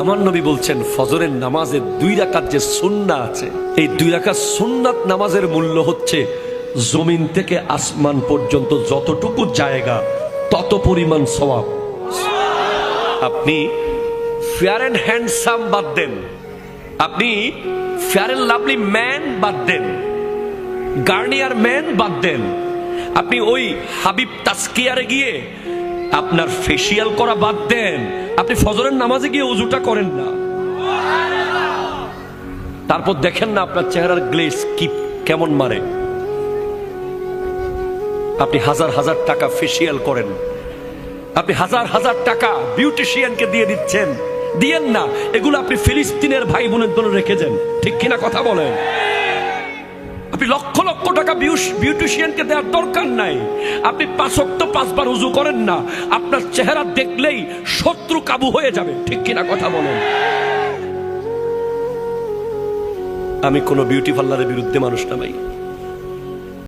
আমার নবী বলছেন ফজরের নামাজের 2 রাকাত যে সুন্নাহ আছে, এই 2 রাকাত সুন্নাত নামাজের মূল্য হচ্ছে জমিন থেকে আসমান পর্যন্ত যতটুকু জায়গা তত পরিমাণ সওয়াব। আপনি ফেয়ার অ্যান্ড হ্যান্ডসাম বাদ দেন, আপনি ফেয়ার অ্যান্ড লাভলি ম্যান বাদ দেন, গার্নিয়ার ম্যান বাদ দেন, আপনি ওই হাবিব তাসকিয়ারে গিয়ে আপনার ফেসিয়াল করা বাদ দেন, আপনি ফজরের নামাজে গিয়ে ওযুটা করেন না, তারপর দেখেন না আপনার চেহারার গ্লেজ কি কেমন মারে। আপনি হাজার হাজার টাকা ফেসিয়াল করেন, আপনি হাজার হাজার টাকা বিউটিশিয়ানকে দিয়ে দিচ্ছেন, দিয়েন না, এগুলো আপনি ফিলিস্তিনের ভাই বোনের জন্য রেখে যান, ঠিক কিনা কথা বলেন? আপনি লক্ষ লক্ষ টাকা বিউটিশিয়ানকে দেওয়ার দরকার নাই। আপনি 5 ওয়াক্ত 5 বার ওযু করেন না, আপনার চেহারা দেখলেই শত্রু কাবু হয়ে যাবে, ঠিক কিনা কথা বলেন? আমি কোনো বিউটি পার্লারের বিরুদ্ধে মানুষ না ভাই।